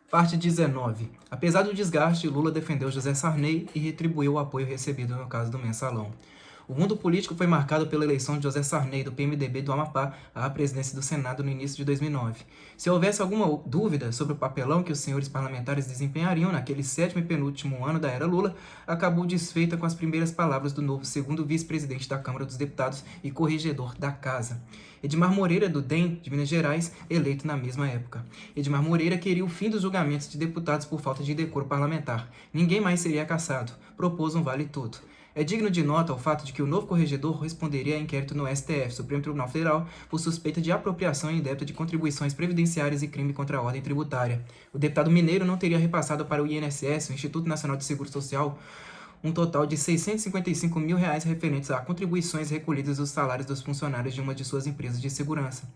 Parte 19. Apesar do desgaste, Lula defendeu José Sarney e retribuiu o apoio recebido no caso do Mensalão. O mundo político foi marcado pela eleição de José Sarney, do PMDB do Amapá, à presidência do Senado no início de 2009. Se houvesse alguma dúvida sobre o papelão que os senhores parlamentares desempenhariam naquele sétimo e penúltimo ano da era Lula, acabou desfeita com as primeiras palavras do novo segundo vice-presidente da Câmara dos Deputados e corregedor da Casa. Edmar Moreira, do DEM de Minas Gerais, eleito na mesma época. Edmar Moreira queria o fim dos julgamentos de deputados por falta de decoro parlamentar. Ninguém mais seria cassado. Propôs um vale-tudo. É digno de nota o fato de que o novo corregedor responderia a inquérito no STF, Supremo Tribunal Federal, por suspeita de apropriação indébita de contribuições previdenciárias e crime contra a ordem tributária. O deputado mineiro não teria repassado para o INSS, o Instituto Nacional de Seguro Social, um total de R$ 655 mil referentes a contribuições recolhidas dos salários dos funcionários de uma de suas empresas de segurança.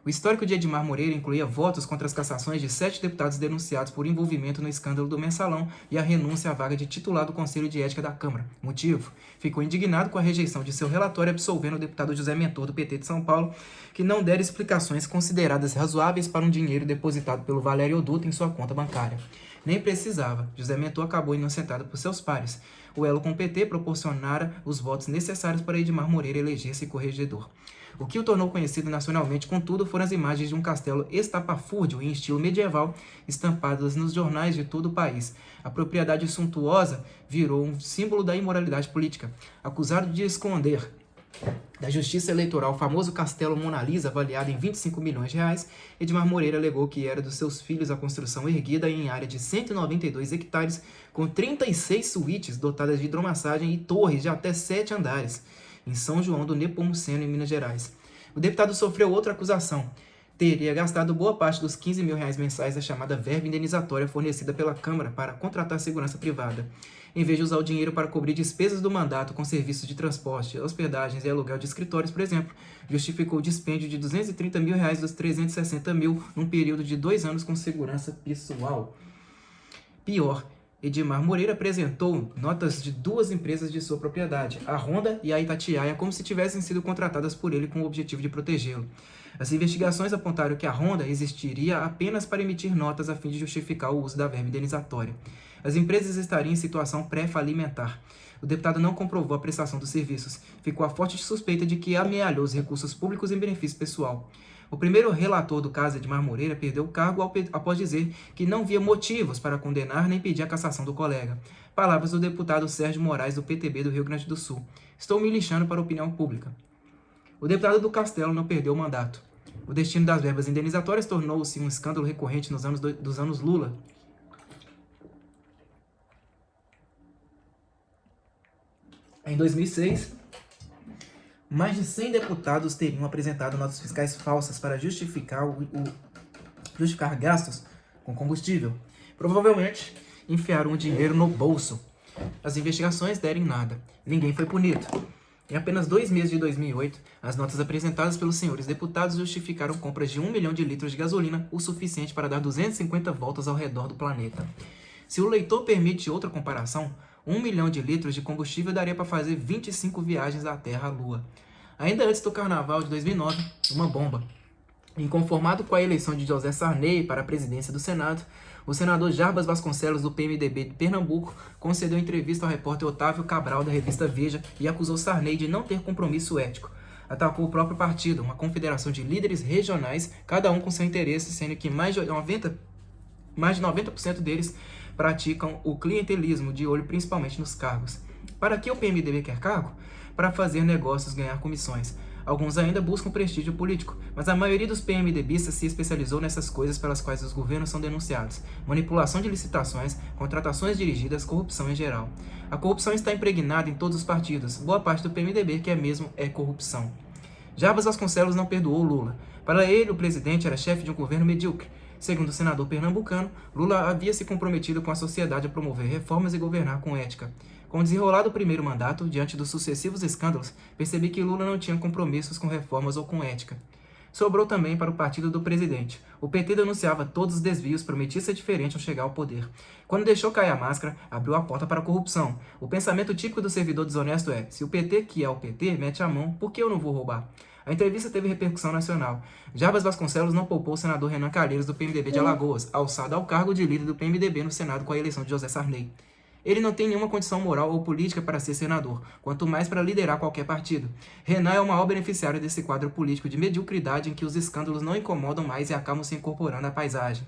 O histórico de Edmar Moreira incluía votos contra as cassações de 7 deputados denunciados por envolvimento no escândalo do Mensalão e a renúncia à vaga de titular do Conselho de Ética da Câmara. Motivo? Ficou indignado com a rejeição de seu relatório absolvendo o deputado José Mentor, do PT de São Paulo, que não dera explicações consideradas razoáveis para um dinheiro depositado pelo Valério Oduto em sua conta bancária. Nem precisava. José Mentor acabou inocentado por seus pares. O elo com o PT proporcionara os votos necessários para Edmar Moreira eleger-se corregedor. O que o tornou conhecido nacionalmente, contudo, foram as imagens de um castelo estapafúrdio em estilo medieval, estampadas nos jornais de todo o país. A propriedade suntuosa virou um símbolo da imoralidade política. Acusado de esconder da Justiça Eleitoral o famoso Castelo Mona Lisa, avaliado em 25 milhões de reais, Edmar Moreira alegou que era dos seus filhos a construção erguida em área de 192 hectares, com 36 suítes dotadas de hidromassagem e torres de até 7 andares, em São João do Nepomuceno, em Minas Gerais. O deputado sofreu outra acusação. Teria gastado boa parte dos 15 mil reais mensais da chamada verba indenizatória fornecida pela Câmara para contratar segurança privada. Em vez de usar o dinheiro para cobrir despesas do mandato com serviços de transporte, hospedagens e aluguel de escritórios, por exemplo, justificou o dispêndio de 230 mil reais dos 360 mil num período de 2 anos com segurança pessoal. Pior, Edmar Moreira apresentou notas de 2 empresas de sua propriedade, a Honda e a Itatiaia, como se tivessem sido contratadas por ele com o objetivo de protegê-lo. As investigações apontaram que a Honda existiria apenas para emitir notas a fim de justificar o uso da verba indenizatória. As empresas estariam em situação pré-falimentar. O deputado não comprovou a prestação dos serviços. Ficou a forte suspeita de que amealhou os recursos públicos em benefício pessoal. O primeiro relator do caso, Edmar Moreira, perdeu o cargo após dizer que não via motivos para condenar nem pedir a cassação do colega. Palavras do deputado Sérgio Moraes, do PTB do Rio Grande do Sul. Estou me lixando para a opinião pública. O deputado do Castelo não perdeu o mandato. O destino das verbas indenizatórias tornou-se um escândalo recorrente nos anos Lula. Em 2006, mais de 100 deputados teriam apresentado notas fiscais falsas para justificar gastos com combustível. Provavelmente, enfiaram o dinheiro no bolso. As investigações deram em nada. Ninguém foi punido. Em apenas 2 meses de 2008, as notas apresentadas pelos senhores deputados justificaram compras de 1 milhão de litros de gasolina, o suficiente para dar 250 voltas ao redor do planeta. Se o leitor permite outra comparação, 1 milhão de litros de combustível daria para fazer 25 viagens da Terra à Lua. Ainda antes do Carnaval de 2009, uma bomba. Inconformado com a eleição de José Sarney para a presidência do Senado, o senador Jarbas Vasconcelos, do PMDB de Pernambuco, concedeu entrevista ao repórter Otávio Cabral, da revista Veja, e acusou Sarney de não ter compromisso ético. Atacou o próprio partido, uma confederação de líderes regionais, cada um com seu interesse, sendo que mais de 90% deles praticam o clientelismo, de olho principalmente nos cargos. Para que o PMDB quer cargo? Para fazer negócios, ganhar comissões. Alguns ainda buscam prestígio político, mas a maioria dos PMDBistas se especializou nessas coisas pelas quais os governos são denunciados: manipulação de licitações, contratações dirigidas, corrupção em geral. A corrupção está impregnada em todos os partidos, boa parte do PMDB que é corrupção. Jarbas Vasconcelos não perdoou Lula. Para ele, o presidente era chefe de um governo medíocre. Segundo o senador pernambucano, Lula havia se comprometido com a sociedade a promover reformas e governar com ética. Com o desenrolar do primeiro mandato, diante dos sucessivos escândalos, percebi que Lula não tinha compromissos com reformas ou com ética. Sobrou também para o partido do presidente. O PT denunciava todos os desvios, prometia ser diferente ao chegar ao poder. Quando deixou cair a máscara, abriu a porta para a corrupção. O pensamento típico do servidor desonesto é: se o PT, que é o PT, mete a mão, por que eu não vou roubar? A entrevista teve repercussão nacional. Jarbas Vasconcelos não poupou o senador Renan Calheiros, do PMDB de Alagoas, alçado ao cargo de líder do PMDB no Senado com a eleição de José Sarney. Ele não tem nenhuma condição moral ou política para ser senador, quanto mais para liderar qualquer partido. Renan é o maior beneficiário desse quadro político de mediocridade em que os escândalos não incomodam mais e acabam se incorporando à paisagem.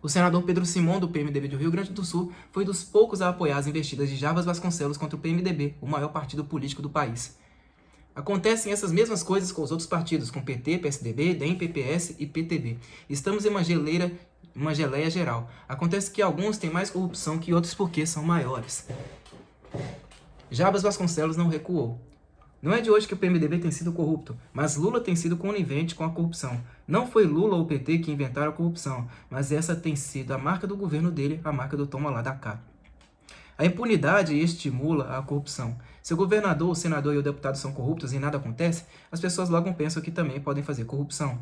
O senador Pedro Simon, do PMDB do Rio Grande do Sul, foi dos poucos a apoiar as investidas de Jarbas Vasconcelos contra o PMDB, o maior partido político do país. Acontecem essas mesmas coisas com os outros partidos, com PT, PSDB, DEM, PPS e PTB. Estamos em uma geleia geral. Acontece que alguns têm mais corrupção que outros porque são maiores. Jarbas Vasconcelos não recuou. Não é de hoje que o PMDB tem sido corrupto, mas Lula tem sido conivente com a corrupção. Não foi Lula ou o PT que inventaram a corrupção, mas essa tem sido a marca do governo dele, a marca do toma lá da cá. A impunidade estimula a corrupção. Se o governador, o senador e o deputado são corruptos e nada acontece, as pessoas logo pensam que também podem fazer corrupção.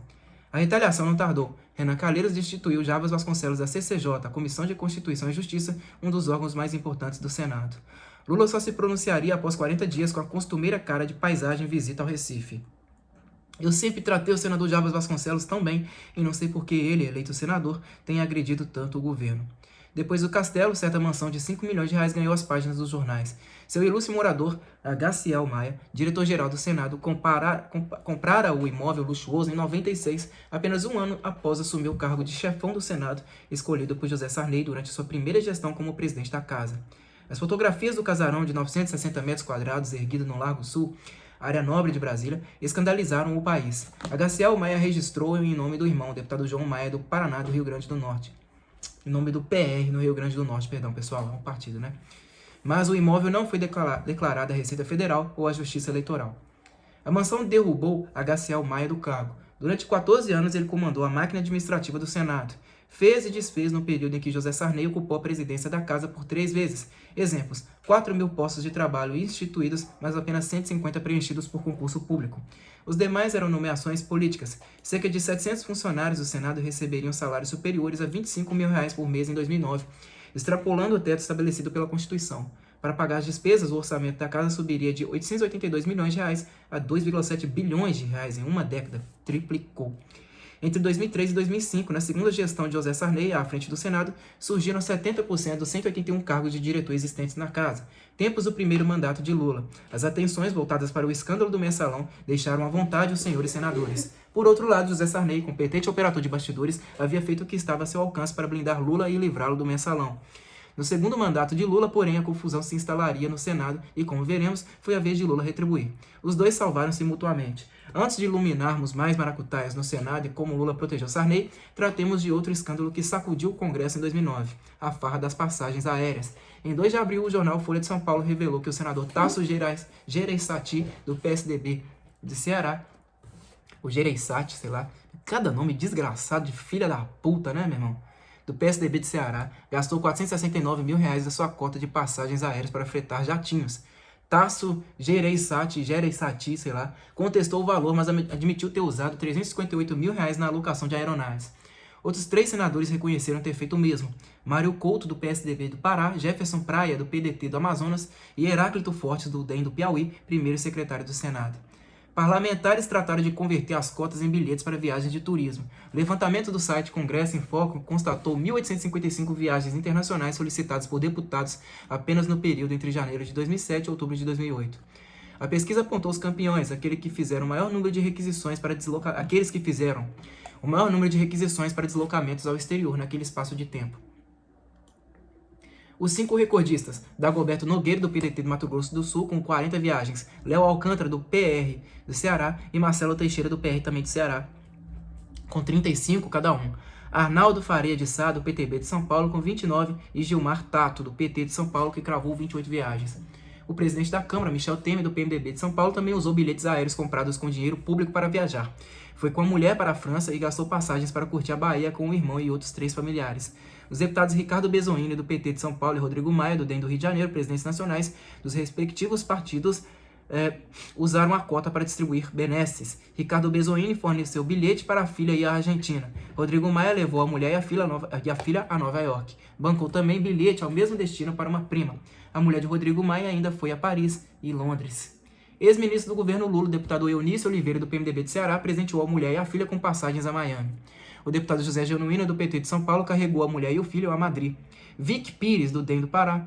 A retaliação não tardou. Renan Calheiros destituiu Jarbas Vasconcelos da CCJ, a Comissão de Constituição e Justiça, um dos órgãos mais importantes do Senado. Lula só se pronunciaria após 40 dias com a costumeira cara de paisagem visita ao Recife. Eu sempre tratei o senador Jarbas Vasconcelos tão bem, e não sei por que ele, eleito senador, tem agredido tanto o governo. Depois do Castelo, certa mansão de 5 milhões de reais ganhou as páginas dos jornais. Seu ilustre morador, Gaciel Maia, diretor-geral do Senado, comprara o imóvel luxuoso em 96, apenas um ano após assumir o cargo de chefão do Senado, escolhido por José Sarney durante sua primeira gestão como presidente da casa. As fotografias do casarão de 960 metros quadrados erguido no Largo Sul, área nobre de Brasília, escandalizaram o país. A Gaciel Maia registrou em nome do irmão, o deputado João Maia, do Paraná, do Rio Grande do Norte. Em nome do PR, no Rio Grande do Norte, perdão, pessoal, é um partido, né? Mas o imóvel não foi declarado à Receita Federal ou à Justiça Eleitoral. A mansão derrubou a Gaciel Maia do cargo. Durante 14 anos, ele comandou a máquina administrativa do Senado. Fez e desfez no período em que José Sarney ocupou a presidência da casa por 3 vezes. Exemplos: 4.000 postos de trabalho instituídos, mas apenas 150 preenchidos por concurso público. Os demais eram nomeações políticas. Cerca de 700 funcionários do Senado receberiam salários superiores a R$ 25 mil por mês em 2009, extrapolando o teto estabelecido pela Constituição. Para pagar as despesas, o orçamento da casa subiria de R$ 882 milhões a R$ 2,7 bilhões em uma década. Triplicou. Entre 2003 e 2005, na segunda gestão de José Sarney, à frente do Senado, surgiram 70% dos 181 cargos de diretor existentes na casa, tempos do primeiro mandato de Lula. As atenções voltadas para o escândalo do mensalão deixaram à vontade os senhores senadores. Por outro lado, José Sarney, competente operador de bastidores, havia feito o que estava a seu alcance para blindar Lula e livrá-lo do mensalão. No segundo mandato de Lula, porém, a confusão se instalaria no Senado e, como veremos, foi a vez de Lula retribuir. Os dois salvaram-se mutuamente. Antes de iluminarmos mais maracutaias no Senado e como Lula protegeu Sarney, tratemos de outro escândalo que sacudiu o Congresso em 2009, a farra das passagens aéreas. Em 2 de abril, o jornal Folha de São Paulo revelou que o senador Tasso Gereissati, do PSDB de Ceará, o Gereissati, sei lá, cada nome desgraçado de filha da puta, né, meu irmão? Do PSDB de Ceará, gastou R$ 469 mil da sua cota de passagens aéreas para fretar jatinhos. Tasso Gereissati, sei lá, contestou o valor, mas admitiu ter usado R$ 358 mil na alocação de aeronaves. Outros 3 senadores reconheceram ter feito o mesmo: Mário Couto, do PSDB do Pará, Jefferson Praia, do PDT do Amazonas e Heráclito Fortes, do DEM do Piauí, primeiro secretário do Senado. Parlamentares trataram de converter as cotas em bilhetes para viagens de turismo. O levantamento do site Congresso em Foco constatou 1.855 viagens internacionais solicitadas por deputados apenas no período entre janeiro de 2007 e outubro de 2008. A pesquisa apontou os campeões, aqueles que fizeram o maior número de requisições para deslocamentos ao exterior naquele espaço de tempo. Os 5 recordistas: Dagoberto Nogueira, do PDT do Mato Grosso do Sul, com 40 viagens, Léo Alcântara, do PR do Ceará, e Marcelo Teixeira, do PR também do Ceará, com 35 cada um. Arnaldo Faria de Sá, do PTB de São Paulo, com 29, e Gilmar Tato, do PT de São Paulo, que cravou 28 viagens. O presidente da Câmara, Michel Temer, do PMDB de São Paulo, também usou bilhetes aéreos comprados com dinheiro público para viajar. Foi com a mulher para a França e gastou passagens para curtir a Bahia com o irmão e outros 3 familiares. Os deputados Ricardo Bezoini, do PT de São Paulo, e Rodrigo Maia, do DEM do Rio de Janeiro, presidentes nacionais dos respectivos partidos, usaram a cota para distribuir benesses. Ricardo Bezoini forneceu bilhete para a filha ir à Argentina. Rodrigo Maia levou a mulher e a filha a Nova York. Bancou também bilhete ao mesmo destino para uma prima. A mulher de Rodrigo Maia ainda foi a Paris e Londres. Ex-ministro do governo Lula, o deputado Eunício Oliveira, do PMDB de Ceará, presenteou a mulher e a filha com passagens a Miami. O deputado José Genuíno, do PT de São Paulo, carregou a mulher e o filho a Madrid. Vic Pires, do DEM do Pará,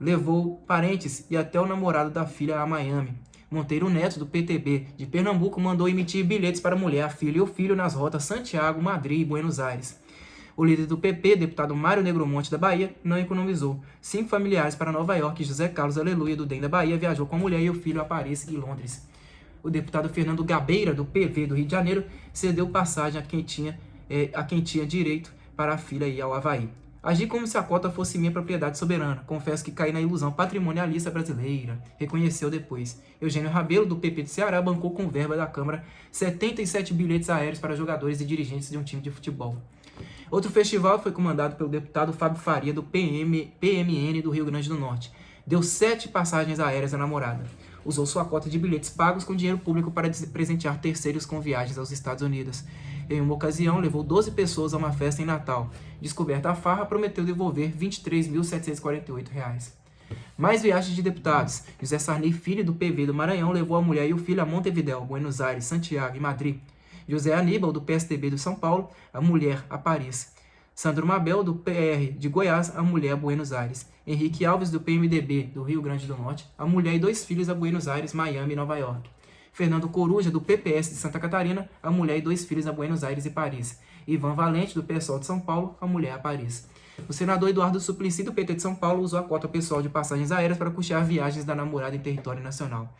levou parentes e até o namorado da filha a Miami. Monteiro Neto, do PTB de Pernambuco, mandou emitir bilhetes para a mulher, a filha e o filho nas rotas Santiago, Madrid e Buenos Aires. O líder do PP, deputado Mário Negromonte, da Bahia, não economizou. 5 familiares para Nova York e José Carlos Aleluia, do DEM da Bahia, viajou com a mulher e o filho a Paris e Londres. O deputado Fernando Gabeira, do PV do Rio de Janeiro, cedeu passagem a quem tinha direito para a filha ir ao Havaí. Agi como se a cota fosse minha propriedade soberana. Confesso que caí na ilusão patrimonialista brasileira. Reconheceu depois. Eugênio Rabelo, do PP de Ceará, bancou com verba da Câmara 77 bilhetes aéreos para jogadores e dirigentes de um time de futebol. Outro festival foi comandado pelo deputado Fábio Faria, do PMN do Rio Grande do Norte. Deu 7 passagens aéreas à namorada. Usou sua cota de bilhetes pagos com dinheiro público para presentear terceiros com viagens aos Estados Unidos. Em uma ocasião, levou 12 pessoas a uma festa em Natal. Descoberta a farra, prometeu devolver R$ 23.748. Mais viagens de deputados. José Sarney, filho do PV do Maranhão, levou a mulher e o filho a Montevidéu, Buenos Aires, Santiago e Madrid. José Aníbal, do PSDB do São Paulo, a mulher a Paris. Sandro Mabel, do PR de Goiás, a mulher a Buenos Aires. Henrique Alves, do PMDB do Rio Grande do Norte, a mulher e 2 filhos a Buenos Aires, Miami e Nova York. Fernando Coruja, do PPS de Santa Catarina, a mulher e 2 filhos a Buenos Aires e Paris. Ivan Valente, do PSOL de São Paulo, a mulher a Paris. O senador Eduardo Suplicy, do PT de São Paulo, usou a cota pessoal de passagens aéreas para custear viagens da namorada em território nacional.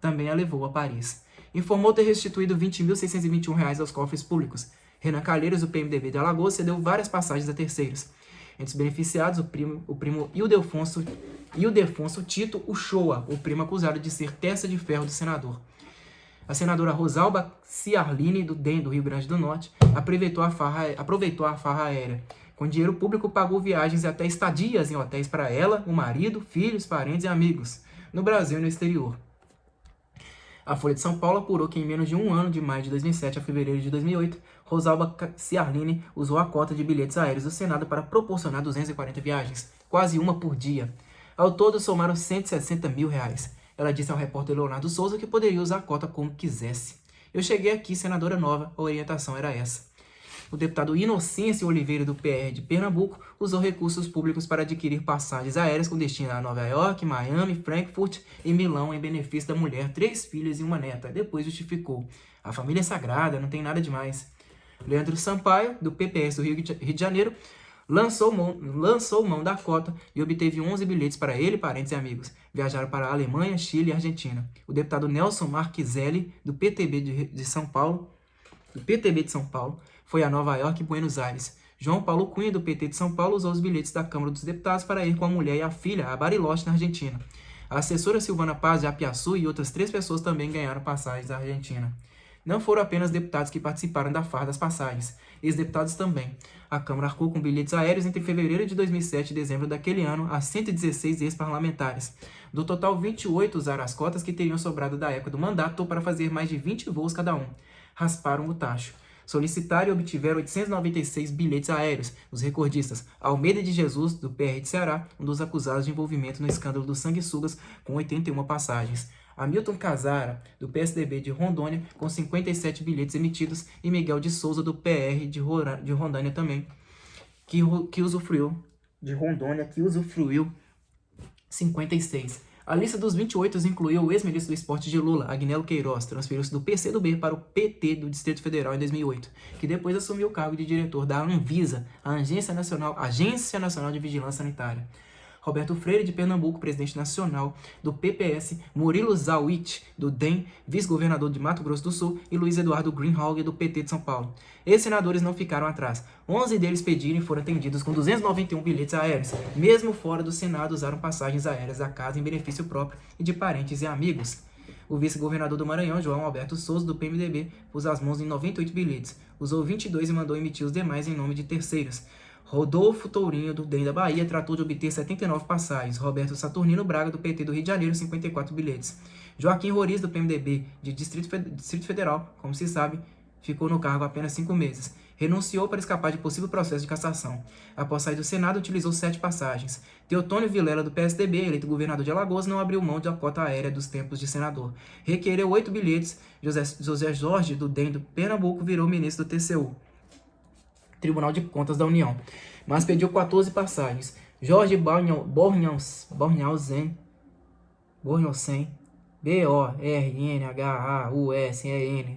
Também a levou a Paris. Informou ter restituído R$ 20.621 aos cofres públicos. Renan Calheiros, do PMDB de Alagoas, cedeu várias passagens a terceiros. Entre os beneficiados, o primo Ildefonso Tito Uchoa, o primo acusado de ser testa de ferro do senador. A senadora Rosalba Ciarline, do DEM do Rio Grande do Norte, aproveitou a farra aérea. Com dinheiro público, pagou viagens e até estadias em hotéis para ela, o marido, filhos, parentes e amigos, no Brasil e no exterior. A Folha de São Paulo apurou que em menos de um ano, de maio de 2007 a fevereiro de 2008, Rosalba Ciarline usou a cota de bilhetes aéreos do Senado para proporcionar 240 viagens, quase uma por dia. Ao todo, somaram R$ 160 mil. Ela disse ao repórter Leonardo Souza que poderia usar a cota como quisesse. Eu cheguei aqui, senadora nova, a orientação era essa. O deputado Inocêncio Oliveira, do PR de Pernambuco, usou recursos públicos para adquirir passagens aéreas com destino a Nova York, Miami, Frankfurt e Milão em benefício da mulher, 3 filhas e uma neta. Depois justificou. A família é sagrada, não tem nada demais. Leandro Sampaio, do PPS do Rio de Janeiro, lançou mão da cota e obteve 11 bilhetes para ele, parentes e amigos. Viajaram para a Alemanha, Chile e Argentina. O deputado Nelson Marquiselli, do PTB de São Paulo, foi a Nova York e Buenos Aires. João Paulo Cunha, do PT de São Paulo, usou os bilhetes da Câmara dos Deputados para ir com a mulher e a filha a Bariloche, na Argentina. A assessora Silvana Paz de Apiaçu e outras 3 pessoas também ganharam passagens à Argentina. Não foram apenas deputados que participaram da farra das passagens, ex-deputados também. A Câmara arcou com bilhetes aéreos entre fevereiro de 2007 e dezembro daquele ano a 116 ex-parlamentares. Do total, 28 usaram as cotas que teriam sobrado da época do mandato para fazer mais de 20 voos cada um. Rasparam o tacho. Solicitaram e obtiveram 896 bilhetes aéreos. Os recordistas: Almeida de Jesus, do PR de Ceará, um dos acusados de envolvimento no escândalo dos sanguessugas, com 81 passagens. Hamilton Casara, do PSDB de Rondônia, com 57 bilhetes emitidos, e Miguel de Souza, do PR de Rondônia também, que usufruiu 56. A lista dos 28 incluiu o ex-ministro do Esporte de Lula, Agnello Queiroz, transferiu-se do PCdoB para o PT do Distrito Federal em 2008, que depois assumiu o cargo de diretor da Anvisa, a Agência Nacional de Vigilância Sanitária. Roberto Freire, de Pernambuco, presidente nacional do PPS, Murilo Zawitch, do DEM, vice-governador de Mato Grosso do Sul, e Luiz Eduardo Greenhalgh, do PT de São Paulo. Esses senadores não ficaram atrás. 11 deles pediram e foram atendidos com 291 bilhetes aéreos. Mesmo fora do Senado, usaram passagens aéreas da casa em benefício próprio e de parentes e amigos. O vice-governador do Maranhão, João Alberto Souza, do PMDB, pôs as mãos em 98 bilhetes. Usou 22 e mandou emitir os demais em nome de terceiros. Rodolfo Tourinho, do DEM da Bahia, tratou de obter 79 passagens. Roberto Saturnino Braga, do PT do Rio de Janeiro, 54 bilhetes. Joaquim Roriz, do PMDB de Distrito Federal, como se sabe, ficou no cargo apenas 5 meses. Renunciou para escapar de possível processo de cassação. Após sair do Senado, utilizou 7 passagens. Teotônio Vilela, do PSDB, eleito governador de Alagoas, não abriu mão da cota aérea dos tempos de senador. Requereu 8 bilhetes. José Jorge, do DEM do Pernambuco, virou ministro do TCU, Tribunal de Contas da União, mas pediu 14 passagens. Jorge Bornhausen, Bornhausen,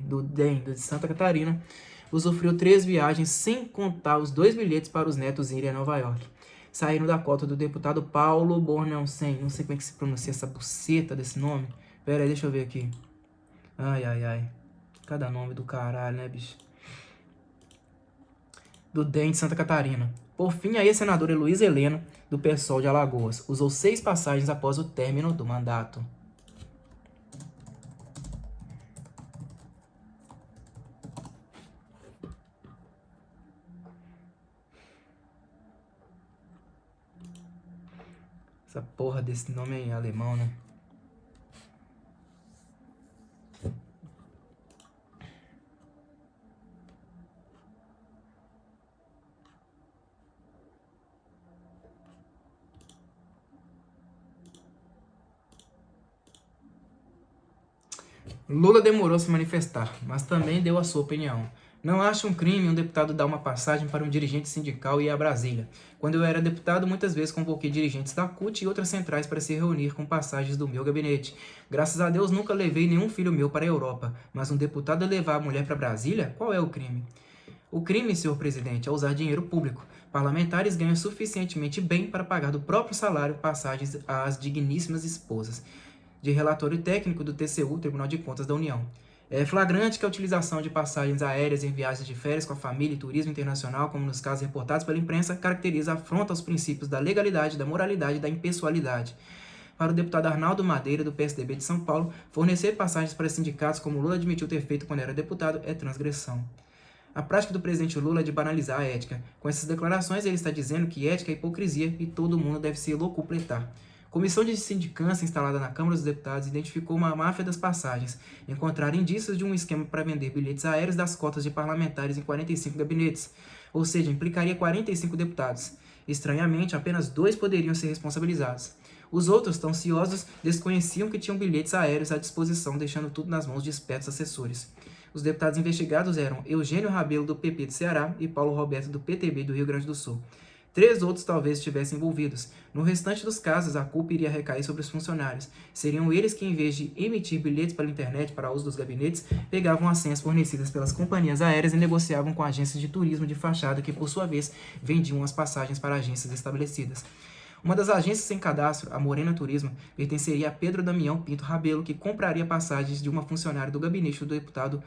do DEM de Santa Catarina, usufruiu 3 viagens, sem contar os 2 bilhetes para os netos irem a Nova York. Saíram da cota do deputado Paulo Bornhausen. Não sei como é que se pronuncia essa buceta desse nome. Pera aí, deixa eu ver aqui. Ai. Cada nome do caralho, né, bicho? Do DEM de Santa Catarina. Por fim, a ex-senadora Heloísa Helena, do PSOL de Alagoas, usou 6 passagens após o término do mandato. Essa porra desse nome é alemão, né? Lula demorou a se manifestar, mas também deu a sua opinião. Não acho um crime um deputado dar uma passagem para um dirigente sindical e ir a Brasília. Quando eu era deputado, muitas vezes convoquei dirigentes da CUT e outras centrais para se reunir com passagens do meu gabinete. Graças a Deus nunca levei nenhum filho meu para a Europa, mas um deputado levar a mulher para Brasília? Qual é o crime? O crime, senhor presidente, é usar dinheiro público. Parlamentares ganham suficientemente bem para pagar do próprio salário passagens às digníssimas esposas. De relatório técnico do TCU, Tribunal de Contas da União. É flagrante que a utilização de passagens aéreas em viagens de férias com a família e turismo internacional, como nos casos reportados pela imprensa, caracteriza a afronta aos princípios da legalidade, da moralidade e da impessoalidade. Para o deputado Arnaldo Madeira, do PSDB de São Paulo, fornecer passagens para sindicatos, como Lula admitiu ter feito quando era deputado, é transgressão. A prática do presidente Lula é de banalizar a ética. Com essas declarações, ele está dizendo que ética é hipocrisia e todo mundo deve se locupletar. Comissão de sindicância instalada na Câmara dos Deputados identificou uma máfia das passagens, encontraram indícios de um esquema para vender bilhetes aéreos das cotas de parlamentares em 45 gabinetes, ou seja, implicaria 45 deputados. Estranhamente, apenas 2 poderiam ser responsabilizados. Os outros, tão ciosos, desconheciam que tinham bilhetes aéreos à disposição, deixando tudo nas mãos de espertos assessores. Os deputados investigados eram Eugênio Rabelo, do PP do Ceará, e Paulo Roberto, do PTB do Rio Grande do Sul. 3 outros talvez estivessem envolvidos. No restante dos casos, a culpa iria recair sobre os funcionários. Seriam eles que, em vez de emitir bilhetes pela internet para uso dos gabinetes, pegavam as senhas fornecidas pelas companhias aéreas e negociavam com agências de turismo de fachada que, por sua vez, vendiam as passagens para agências estabelecidas. Uma das agências sem cadastro, a Morena Turismo, pertenceria a Pedro Damião Pinto Rabelo, que compraria passagens de uma funcionária do gabinete do deputado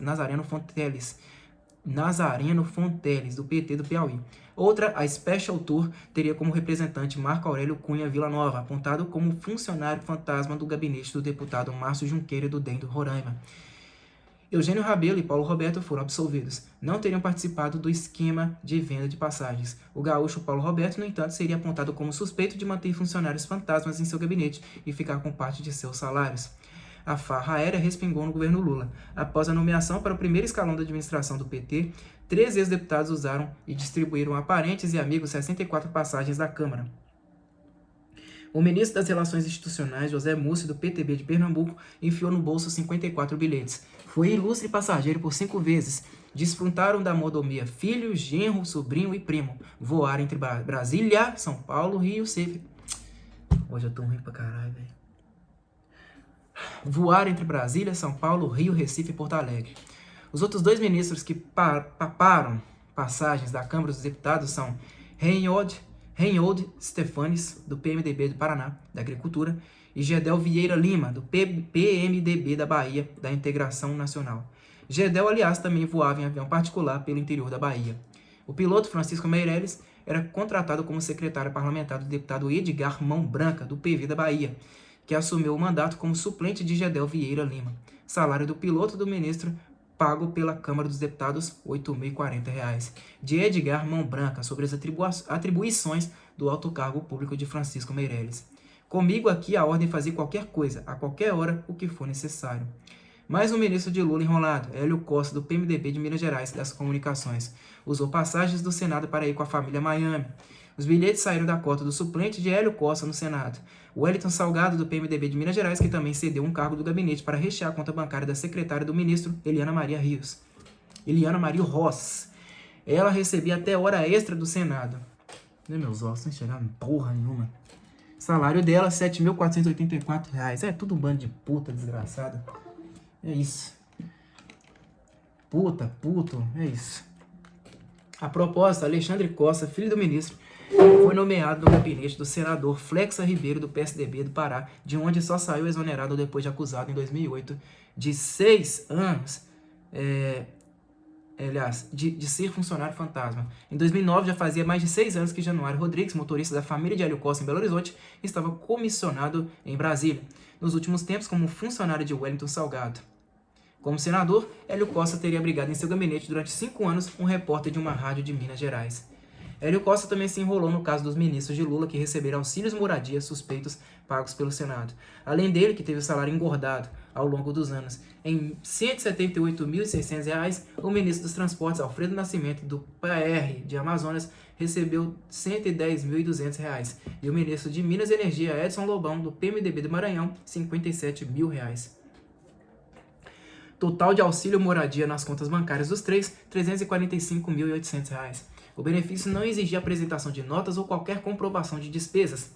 Nazareno Fonteles, do PT do Piauí. Outra, a Special Tour, teria como representante Marco Aurélio Cunha Villanova, apontado como funcionário fantasma do gabinete do deputado Márcio Junqueira, do DEM do Roraima. Eugênio Rabelo e Paulo Roberto foram absolvidos. Não teriam participado do esquema de venda de passagens. O gaúcho Paulo Roberto, no entanto, seria apontado como suspeito de manter funcionários fantasmas em seu gabinete e ficar com parte de seus salários. A farra aérea respingou no governo Lula. Após a nomeação para o primeiro escalão da administração do PT, 3 ex-deputados usaram e distribuíram a parentes e amigos 64 passagens da Câmara. O ministro das Relações Institucionais, José Múcio, do PTB de Pernambuco, enfiou no bolso 54 bilhetes. Foi ilustre passageiro por 5 vezes. Desfrutaram da mordomia filho, genro, sobrinho e primo. Voaram entre Brasília, São Paulo, Rio, Recife. Hoje eu tô ruim pra caralho, velho. Voaram entre Brasília, São Paulo, Rio, Recife e Porto Alegre. Os outros 2 ministros que paparam passagens da Câmara dos Deputados são Reinhold Stefanes, do PMDB do Paraná, da Agricultura, e Gedel Vieira Lima, do PMDB da Bahia, da Integração Nacional. Gedel, aliás, também voava em avião particular pelo interior da Bahia. O piloto Francisco Meirelles era contratado como secretário parlamentar do deputado Edgar Mão Branca, do PV da Bahia, que assumiu o mandato como suplente de Gedel Vieira Lima. Salário do piloto do ministro pago pela Câmara dos Deputados, R$ 8.040. De Edgar Mão Branca, sobre as atribuições do alto cargo público de Francisco Meirelles. Comigo aqui a ordem é fazer qualquer coisa, a qualquer hora, o que for necessário. Mais um ministro de Lula enrolado, Hélio Costa, do PMDB de Minas Gerais, das Comunicações. Usou passagens do Senado para ir com a família a Miami. Os bilhetes saíram da cota do suplente de Hélio Costa no Senado. O Wellington Salgado, do PMDB de Minas Gerais, que também cedeu um cargo do gabinete para rechear a conta bancária da secretária do ministro, Eliana Maria Ross. Ela recebia até hora extra do Senado. Meus ossos não chegaram porra nenhuma. Salário dela, R$ 7.484. É tudo um bando de puta desgraçada. É isso. Puto, é isso. A propósito, Alexandre Costa, filho do ministro, foi nomeado no gabinete do senador Flexa Ribeiro, do PSDB do Pará, de onde só saiu exonerado depois de acusado em 2008 de 6 anos, de ser funcionário fantasma. Em 2009, já fazia mais de 6 anos que Januário Rodrigues, motorista da família de Hélio Costa em Belo Horizonte, estava comissionado em Brasília, nos últimos tempos como funcionário de Wellington Salgado. Como senador, Hélio Costa teria abrigado em seu gabinete durante 5 anos um repórter de uma rádio de Minas Gerais. Hélio Costa também se enrolou no caso dos ministros de Lula que receberam auxílios moradia suspeitos pagos pelo Senado. Além dele, que teve o salário engordado ao longo dos anos em R$ 178.600, o ministro dos Transportes, Alfredo Nascimento, do PR de Amazonas, recebeu R$ 110.200. E o ministro de Minas e Energia, Edson Lobão, do PMDB do Maranhão, R$ 57.000. Total de auxílio moradia nas contas bancárias dos três, R$ 345.800. O benefício não exigia apresentação de notas ou qualquer comprovação de despesas.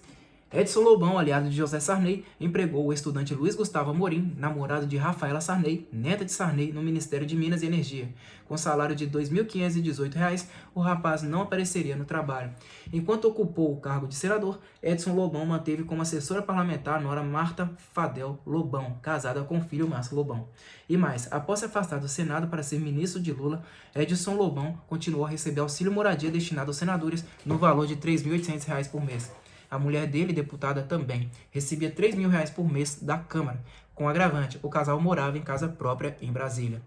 Edson Lobão, aliado de José Sarney, empregou o estudante Luiz Gustavo Amorim, namorado de Rafaela Sarney, neta de Sarney, no Ministério de Minas e Energia. Com salário de R$ 2.518, o rapaz não apareceria no trabalho. Enquanto ocupou o cargo de senador, Edson Lobão manteve como assessora parlamentar a nora Marta Fadel Lobão, casada com o filho Márcio Lobão. E mais, após se afastar do Senado para ser ministro de Lula, Edson Lobão continuou a receber auxílio moradia destinado aos senadores no valor de R$ 3.800 por mês. A mulher dele, deputada, também recebia R$ 3.000 por mês da Câmara. Com agravante, o casal morava em casa própria em Brasília.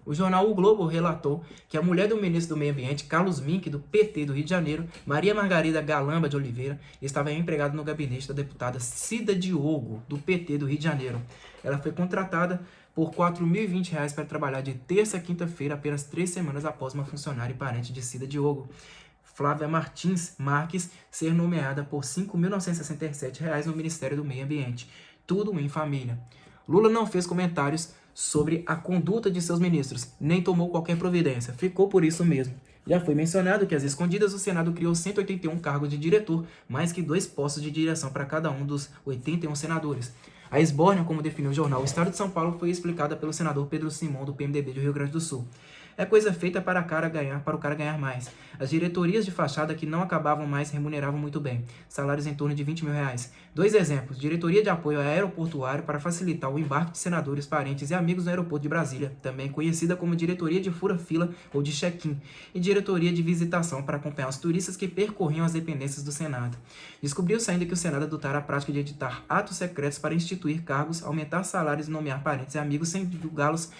O jornal O Globo relatou que a mulher do ministro do Meio Ambiente, Carlos Mink, do PT do Rio de Janeiro, Maria Margarida Galamba de Oliveira, estava empregada no gabinete da deputada Cida Diogo, do PT do Rio de Janeiro. Ela foi contratada por R$ 4.020 para trabalhar de terça a quinta-feira, apenas 3 semanas após uma funcionária e parente de Cida Diogo, Flávia Marques, ser nomeada por R$ 5.967 no Ministério do Meio Ambiente. Tudo em família. Lula não fez comentários sobre a conduta de seus ministros, nem tomou qualquer providência. Ficou por isso mesmo. Já foi mencionado que, às escondidas, o Senado criou 181 cargos de diretor, mais que 2 postos de direção para cada um dos 81 senadores. A esbórnia, como definiu o jornal O Estado de São Paulo, foi explicada pelo senador Pedro Simão, do PMDB do Rio Grande do Sul. É coisa feita para o cara ganhar mais. As diretorias de fachada que não acabavam mais remuneravam muito bem, salários em torno de R$ 20.000. 2 exemplos: diretoria de apoio aeroportuário para facilitar o embarque de senadores, parentes e amigos no aeroporto de Brasília, também conhecida como diretoria de fura-fila ou de check-in, e diretoria de visitação para acompanhar os turistas que percorriam as dependências do Senado. Descobriu-se ainda que o Senado adotara a prática de editar atos secretos para instituir cargos, aumentar salários e nomear parentes e amigos sem divulgá-los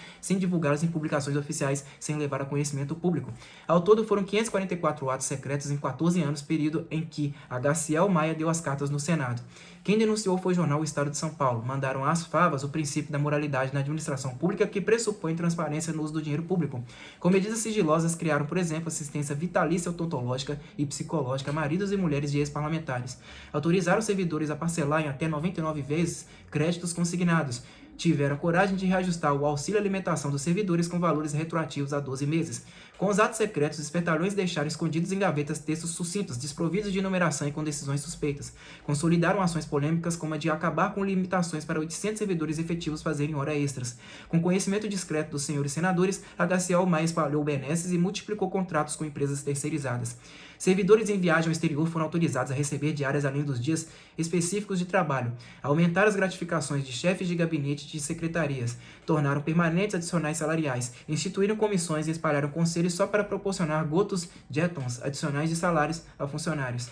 em publicações oficiais, sem levar a conhecimento público. Ao todo, foram 544 atos secretos em 14 anos, período em que Gaciel Maia deu as cartas no Senado. Quem denunciou foi o jornal O Estado de São Paulo. Mandaram às favas o princípio da moralidade na administração pública, que pressupõe transparência no uso do dinheiro público. Com medidas sigilosas, criaram, por exemplo, assistência vitalícia odontológica e psicológica a maridos e mulheres de ex-parlamentares. Autorizaram servidores a parcelar em até 99 vezes créditos consignados. Tiveram coragem de reajustar o auxílio alimentação dos servidores com valores retroativos a 12 meses. Com os atos secretos, os espertalhões deixaram escondidos em gavetas textos sucintos, desprovidos de numeração e com decisões suspeitas. Consolidaram ações polêmicas como a de acabar com limitações para 800 servidores efetivos fazerem hora extras. Com conhecimento discreto dos senhores senadores, Gaciel Maia espalhou benesses e multiplicou contratos com empresas terceirizadas. Servidores em viagem ao exterior foram autorizados a receber diárias além dos dias específicos de trabalho, aumentaram as gratificações de chefes de gabinete de secretarias, tornaram permanentes adicionais salariais, instituíram comissões e espalharam conselhos só para proporcionar gotos jetons adicionais de salários a funcionários.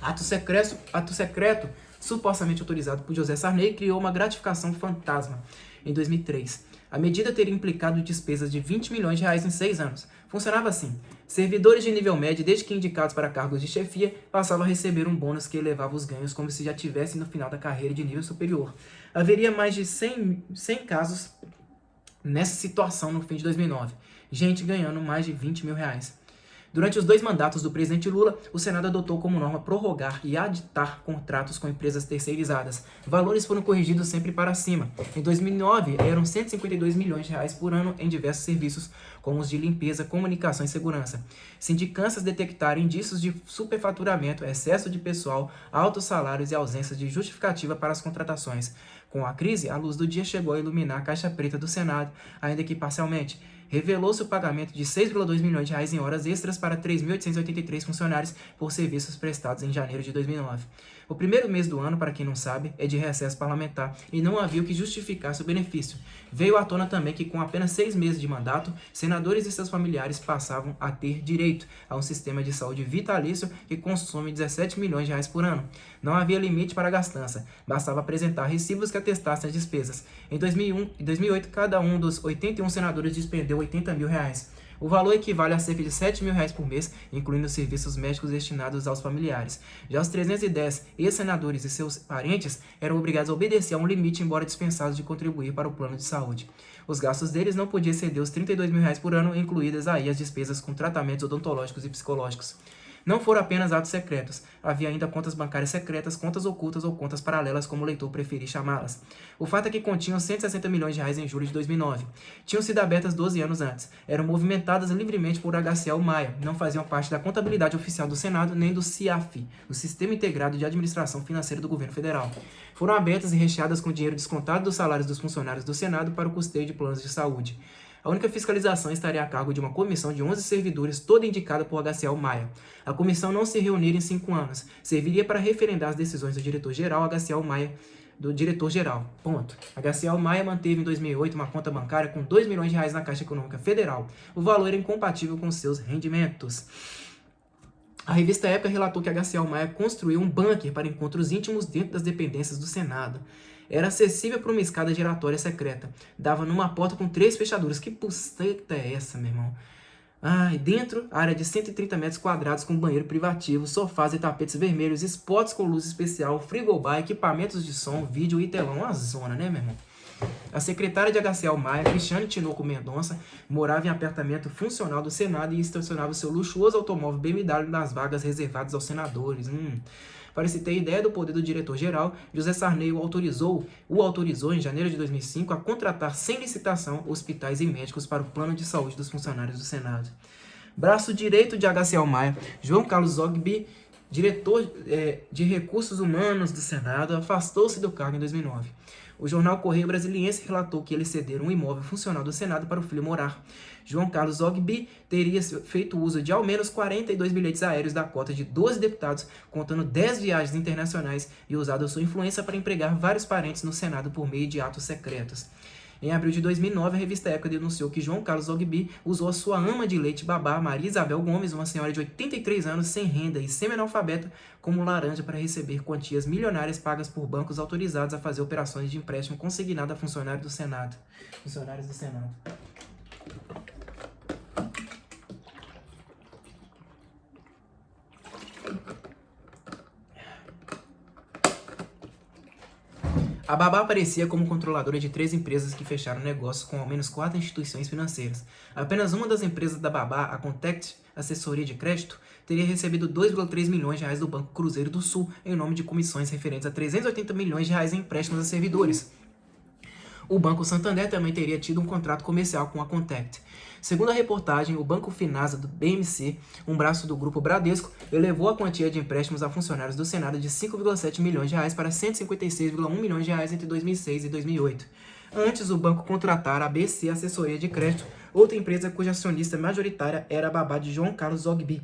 Ato secreto, supostamente autorizado por José Sarney, criou uma gratificação fantasma em 2003. A medida teria implicado despesas de 20 milhões de reais em 6 anos. Funcionava assim: servidores de nível médio, desde que indicados para cargos de chefia, passavam a receber um bônus que elevava os ganhos como se já tivessem no final da carreira de nível superior. Haveria mais de 100 casos nessa situação no fim de 2009. Gente ganhando mais de 20 mil reais. Durante os 2 mandatos do presidente Lula, o Senado adotou como norma prorrogar e aditar contratos com empresas terceirizadas. Valores foram corrigidos sempre para cima. Em 2009, eram 152 milhões de reais por ano em diversos serviços, como os de limpeza, comunicação e segurança. Sindicâncias detectaram indícios de superfaturamento, excesso de pessoal, altos salários e ausência de justificativa para as contratações. Com a crise, a luz do dia chegou a iluminar a caixa preta do Senado, ainda que parcialmente. Revelou-se o pagamento de 6,2 milhões de reais em horas extras para 3.883 funcionários por serviços prestados em janeiro de 2009. O primeiro mês do ano, para quem não sabe, é de recesso parlamentar e não havia o que justificasse o benefício. Veio à tona também que com apenas 6 meses de mandato, senadores e seus familiares passavam a ter direito a um sistema de saúde vitalício que consome 17 milhões de reais por ano. Não havia limite para a gastança, bastava apresentar recibos que atestassem as despesas. Em 2008, cada um dos 81 senadores despendeu 80 mil reais. O valor equivale a cerca de 7 mil reais por mês, incluindo os serviços médicos destinados aos familiares. Já os 310 ex-senadores e seus parentes eram obrigados a obedecer a um limite, embora dispensados de contribuir para o plano de saúde. Os gastos deles não podiam exceder os 32 mil reais por ano, incluídas aí as despesas com tratamentos odontológicos e psicológicos. Não foram apenas atos secretos, havia ainda contas bancárias secretas, contas ocultas ou contas paralelas, como o leitor preferir chamá-las. O fato é que continham 160 milhões de reais em julho de 2009. Tinham sido abertas 12 anos antes. Eram movimentadas livremente por HCL Maia. Não faziam parte da contabilidade oficial do Senado nem do CIAF, o Sistema Integrado de Administração Financeira do Governo Federal. Foram abertas e recheadas com dinheiro descontado dos salários dos funcionários do Senado para o custeio de planos de saúde. A única fiscalização estaria a cargo de uma comissão de 11 servidores, toda indicada por HCL Maia. A comissão não se reuniria em 5 anos. Serviria para referendar as decisões do diretor-geral HCL Maia, do diretor-geral. Ponto. HCL Maia manteve em 2008 uma conta bancária com 2 milhões de reais na Caixa Econômica Federal. O valor era incompatível com seus rendimentos. A revista Época relatou que HCL Maia construiu um bunker para encontros íntimos dentro das dependências do Senado. Era acessível por uma escada giratória secreta. Dava numa porta com 3 fechaduras. Que buceta é essa, meu irmão? E dentro, área de 130 metros quadrados com banheiro privativo, sofás e tapetes vermelhos, spots com luz especial, frigobar, equipamentos de som, vídeo e telão. Uma zona, né, meu irmão? A secretária de HCL Maia, Cristiane Tinoco Mendonça, morava em apartamento funcional do Senado e estacionava seu luxuoso automóvel BMW nas vagas reservadas aos senadores. Para se ter ideia do poder do diretor-geral, José Sarney o autorizou em janeiro de 2005 a contratar sem licitação hospitais e médicos para o plano de saúde dos funcionários do Senado. Braço direito de HCL Maia, João Carlos Zogby, diretor de Recursos Humanos do Senado, afastou-se do cargo em 2009. O jornal Correio Brasiliense relatou que ele cedera um imóvel funcional do Senado para o filho morar. João Carlos Zogby teria feito uso de ao menos 42 bilhetes aéreos da cota de 12 deputados, contando 10 viagens internacionais, e usado a sua influência para empregar vários parentes no Senado por meio de atos secretos. Em abril de 2009, a revista Época denunciou que João Carlos Zogby usou a sua ama de leite babá, Maria Isabel Gomes, uma senhora de 83 anos, sem renda e semi-analfabeta, como laranja para receber quantias milionárias pagas por bancos autorizados a fazer operações de empréstimo consignado a funcionários do Senado. A babá aparecia como controladora de 3 empresas que fecharam negócios com ao menos 4 instituições financeiras. Apenas uma das empresas da babá, a Contact Assessoria de Crédito, teria recebido 2,3 milhões de reais do Banco Cruzeiro do Sul em nome de comissões referentes a 380 milhões de reais em empréstimos a servidores. O Banco Santander também teria tido um contrato comercial com a Contact. Segundo a reportagem, o Banco Finasa do BMC, um braço do Grupo Bradesco, elevou a quantia de empréstimos a funcionários do Senado de 5,7 milhões de reais para 156,1 milhões de reais entre 2006 e 2008. Antes, o banco contratara a BC Assessoria de Crédito, outra empresa cuja acionista majoritária era a babá de João Carlos Zogby.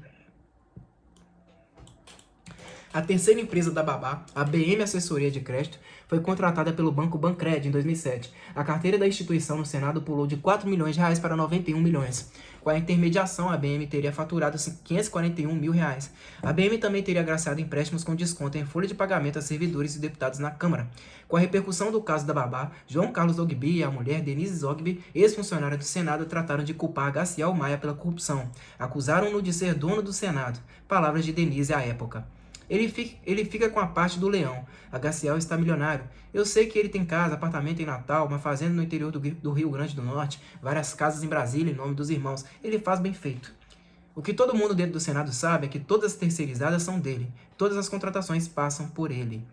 A terceira empresa da babá, a BM Assessoria de Crédito, foi contratada pelo banco Bancred em 2007. A carteira da instituição no Senado pulou de 4 milhões de reais para 91 milhões. Com a intermediação, a BM teria faturado 541 mil reais. A BM também teria agraciado empréstimos com desconto em folha de pagamento a servidores e deputados na Câmara. Com a repercussão do caso da babá, João Carlos Zogby e a mulher Denise Zogby, ex-funcionária do Senado, trataram de culpar Gaciel Maia pela corrupção. Acusaram-no de ser dono do Senado. Palavras de Denise à época. Ele fica com a parte do leão. A Gaciel está milionário. Eu sei que ele tem casa, apartamento em Natal, uma fazenda no interior do Rio Grande do Norte, várias casas em Brasília em nome dos irmãos. Ele faz bem feito. O que todo mundo dentro do Senado sabe é que todas as terceirizadas são dele. Todas as contratações passam por ele.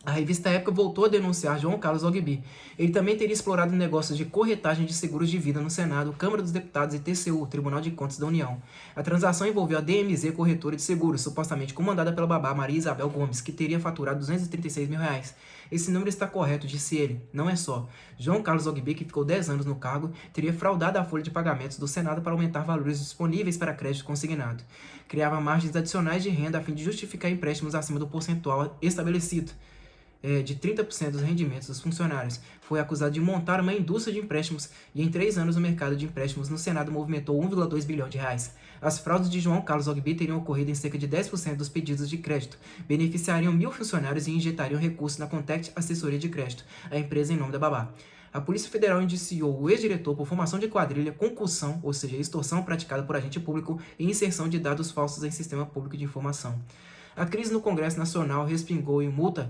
A revista Época voltou a denunciar João Carlos Zogby. Ele também teria explorado negócios de corretagem de seguros de vida no Senado, Câmara dos Deputados e TCU, Tribunal de Contas da União. A transação envolveu a DMZ Corretora de Seguros, supostamente comandada pela babá Maria Isabel Gomes, que teria faturado 236 mil reais. Esse número está correto, disse ele. Não é só. João Carlos Zogby, que ficou 10 anos no cargo, teria fraudado a folha de pagamentos do Senado para aumentar valores disponíveis para crédito consignado. Criava margens adicionais de renda a fim de justificar empréstimos acima do percentual estabelecido de 30% dos rendimentos dos funcionários. Foi acusado de montar uma indústria de empréstimos e em 3 anos o mercado de empréstimos no Senado movimentou 1,2 bilhão de reais. As fraudes de João Carlos Zogby teriam ocorrido em cerca de 10% dos pedidos de crédito, beneficiariam 1.000 funcionários e injetariam recursos na Contect Assessoria de Crédito, a empresa em nome da babá. A Polícia Federal indiciou o ex-diretor por formação de quadrilha, concussão, ou seja, extorsão praticada por agente público e inserção de dados falsos em sistema público de informação. A crise no Congresso Nacional respingou em muita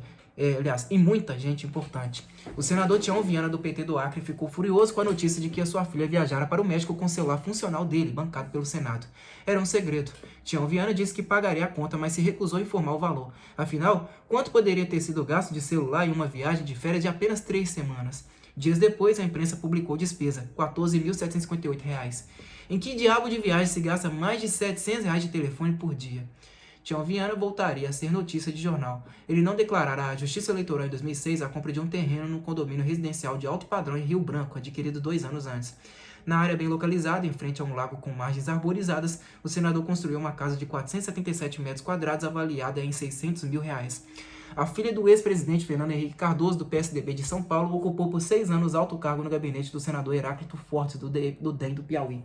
gente importante. O senador Tião Viana, do PT do Acre, ficou furioso com a notícia de que a sua filha viajara para o México com o celular funcional dele, bancado pelo Senado. Era um segredo. Tião Viana disse que pagaria a conta, mas se recusou a informar o valor. Afinal, quanto poderia ter sido gasto de celular em uma viagem de férias de apenas 3 semanas? Dias depois, a imprensa publicou despesa, R$ 14.758. Em que diabo de viagem se gasta mais de R$ 700 de telefone por dia? Tião Viana voltaria a ser notícia de jornal. Ele não declarara à Justiça Eleitoral em 2006 a compra de um terreno no condomínio residencial de alto padrão em Rio Branco, adquirido 2 anos antes. Na área bem localizada, em frente a um lago com margens arborizadas, o senador construiu uma casa de 477 metros quadrados avaliada em R$ 600 mil. A filha do ex-presidente Fernando Henrique Cardoso, do PSDB de São Paulo, ocupou por 6 anos alto cargo no gabinete do senador Heráclito Fortes, do DEM do Piauí.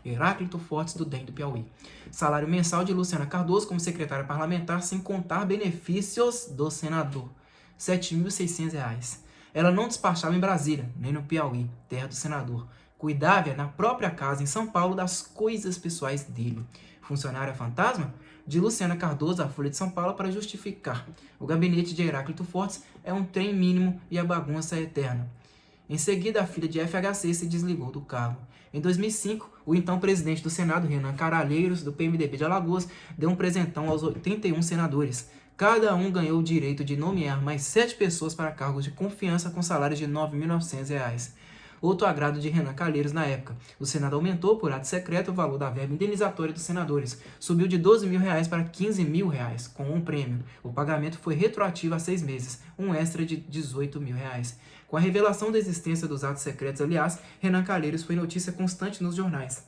Heráclito Fortes, do DEM do Piauí. Salário mensal de Luciana Cardoso como secretária parlamentar, sem contar benefícios do senador, R$ 7.600. Ela não despachava em Brasília, nem no Piauí, terra do senador. Cuidava na própria casa, em São Paulo, das coisas pessoais dele. Funcionária fantasma? De Luciana Cardoso, a Folha de São Paulo, para justificar. O gabinete de Heráclito Fortes é um trem mínimo e a bagunça é eterna. Em seguida, a filha de FHC se desligou do cargo. Em 2005, o então presidente do Senado, Renan Calheiros, do PMDB de Alagoas, deu um presentão aos 81 senadores. Cada um ganhou o direito de nomear mais 7 pessoas para cargos de confiança com salários de R$ 9.900. Outro agrado de Renan Calheiros na época. O Senado aumentou, por ato secreto, o valor da verba indenizatória dos senadores. Subiu de R$ 12 mil para R$ 15 mil, com um prêmio. O pagamento foi retroativo a 6 meses, um extra de R$ 18 mil. Com a revelação da existência dos atos secretos, aliás, Renan Calheiros foi notícia constante nos jornais.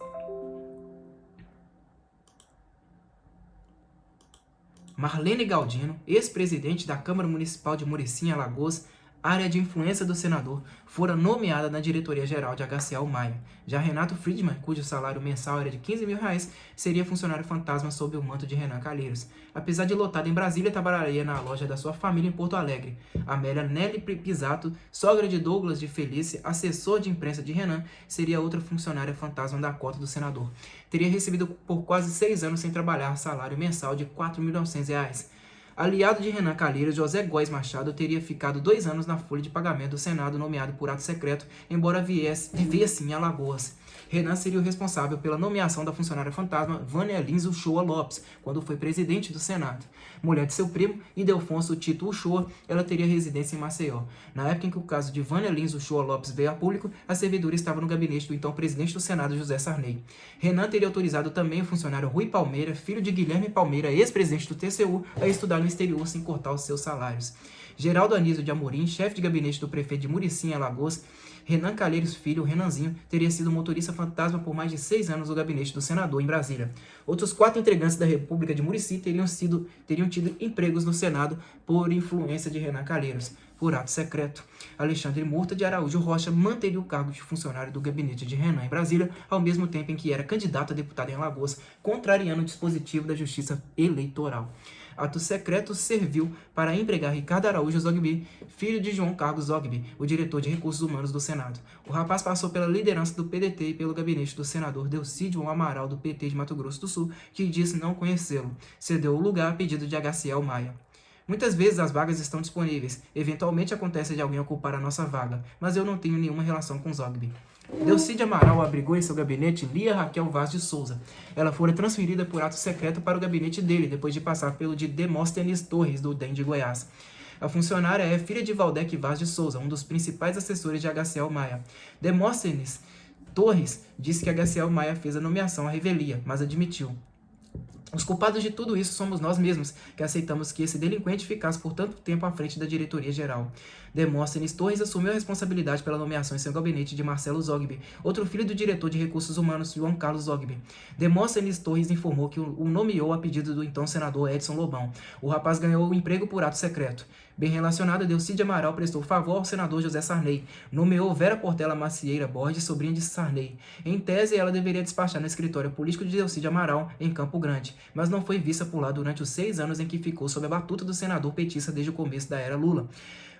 Marlene Galdino, ex-presidente da Câmara Municipal de Murici, Alagoas, área de influência do senador, fora nomeada na diretoria-geral de HCL Maia. Já Renato Friedman, cujo salário mensal era de R$ 15 mil, seria funcionário fantasma sob o manto de Renan Calheiros. Apesar de lotado em Brasília, trabalharia na loja da sua família em Porto Alegre. Amélia Nelly Pisato, sogra de Douglas de Felice, assessor de imprensa de Renan, seria outra funcionária fantasma da cota do senador. Teria recebido por quase 6 anos sem trabalhar salário mensal de R$ 4.900. Aliado de Renan Calheiros, José Góes Machado teria ficado 2 anos na folha de pagamento do Senado, nomeado por ato secreto, embora vivesse em Alagoas. Renan seria o responsável pela nomeação da funcionária fantasma Vânia Lins Uchoa Lopes, quando foi presidente do Senado. Mulher de seu primo, Ildefonso Tito Uchoa, ela teria residência em Maceió. Na época em que o caso de Vânia Lins Uchoa Lopes veio a público, a servidora estava no gabinete do então presidente do Senado, José Sarney. Renan teria autorizado também o funcionário Rui Palmeira, filho de Guilherme Palmeira, ex-presidente do TCU, a estudar no exterior sem cortar os seus salários. Geraldo Anísio de Amorim, chefe de gabinete do prefeito de Murici, em Alagoas, Renan Calheiros Filho, o Renanzinho, teria sido motorista fantasma por mais de 6 anos no gabinete do senador em Brasília. Outros 4 integrantes da República de Murici teriam tido empregos no Senado por influência de Renan Calheiros. Por ato secreto, Alexandre Murta de Araújo Rocha manteria o cargo de funcionário do gabinete de Renan em Brasília, ao mesmo tempo em que era candidato a deputado em Alagoas, contrariando o dispositivo da Justiça Eleitoral. Ato secreto serviu para empregar Ricardo Araújo Zogby, filho de João Carlos Zogby, o diretor de Recursos Humanos do Senado. O rapaz passou pela liderança do PDT e pelo gabinete do senador Delcídio Amaral, do PT de Mato Grosso do Sul, que disse não conhecê-lo. Cedeu o lugar a pedido de HCL Maia. Muitas vezes as vagas estão disponíveis. Eventualmente acontece de alguém ocupar a nossa vaga, mas eu não tenho nenhuma relação com Zogby. Delcídio Amaral abrigou em seu gabinete Lia Raquel Vaz de Souza. Ela fora transferida por ato secreto para o gabinete dele, depois de passar pelo de Demóstenes Torres, do DEM de Goiás. A funcionária é filha de Valdec Vaz de Souza, um dos principais assessores de HCL Maia. Demóstenes Torres disse que HCL Maia fez a nomeação à revelia, mas admitiu: os culpados de tudo isso somos nós mesmos, que aceitamos que esse delinquente ficasse por tanto tempo à frente da diretoria geral. Demóstenes Torres assumiu a responsabilidade pela nomeação em seu gabinete de Marcelo Zogby, outro filho do diretor de Recursos Humanos, João Carlos Zogby. Demóstenes Torres informou que o nomeou a pedido do então senador Edson Lobão. O rapaz ganhou o emprego por ato secreto. Bem relacionado, Delcídio Amaral prestou favor ao senador José Sarney. Nomeou Vera Portela Macieira Borges, sobrinha de Sarney. Em tese, ela deveria despachar no escritório político de Delcídio Amaral, em Campo Grande, mas não foi vista por lá durante os 6 anos em que ficou sob a batuta do senador petista desde o começo da era Lula.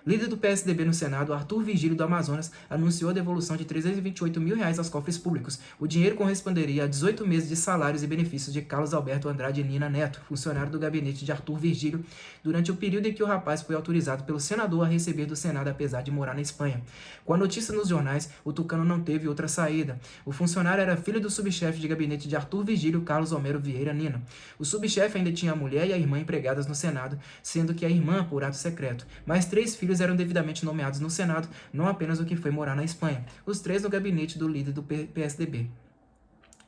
Líder do PSDB no Senado, Arthur Virgílio do Amazonas, anunciou a devolução de R$ 328 mil aos cofres públicos. O dinheiro corresponderia a 18 meses de salários e benefícios de Carlos Alberto Andrade Nina Neto, funcionário do gabinete de Arthur Virgílio, durante o período em que o rapaz foi autorizado pelo senador a receber do Senado, apesar de morar na Espanha. Com a notícia nos jornais, o tucano não teve outra saída. O funcionário era filho do subchefe de gabinete de Arthur Virgílio, Carlos Homero Vieira Nina. O subchefe ainda tinha a mulher e a irmã empregadas no Senado, sendo que a irmã por ato secreto. Mais 3 filhos eram devidamente nomeados no Senado, não apenas o que foi morar na Espanha, os 3 no gabinete do líder do PSDB.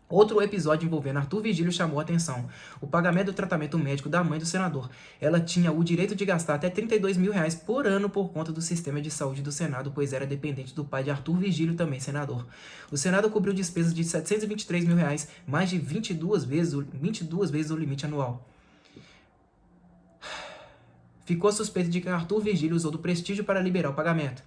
Outro episódio envolvendo Arthur Virgílio chamou a atenção: o pagamento do tratamento médico da mãe do senador. Ela tinha o direito de gastar até R$ 32 mil por ano por conta do sistema de saúde do Senado, pois era dependente do pai de Arthur Virgílio, também senador. O Senado cobriu despesas de R$ 723 mil, mais de 22 vezes o limite anual. Ficou suspeito de que Arthur Virgílio usou do prestígio para liberar o pagamento.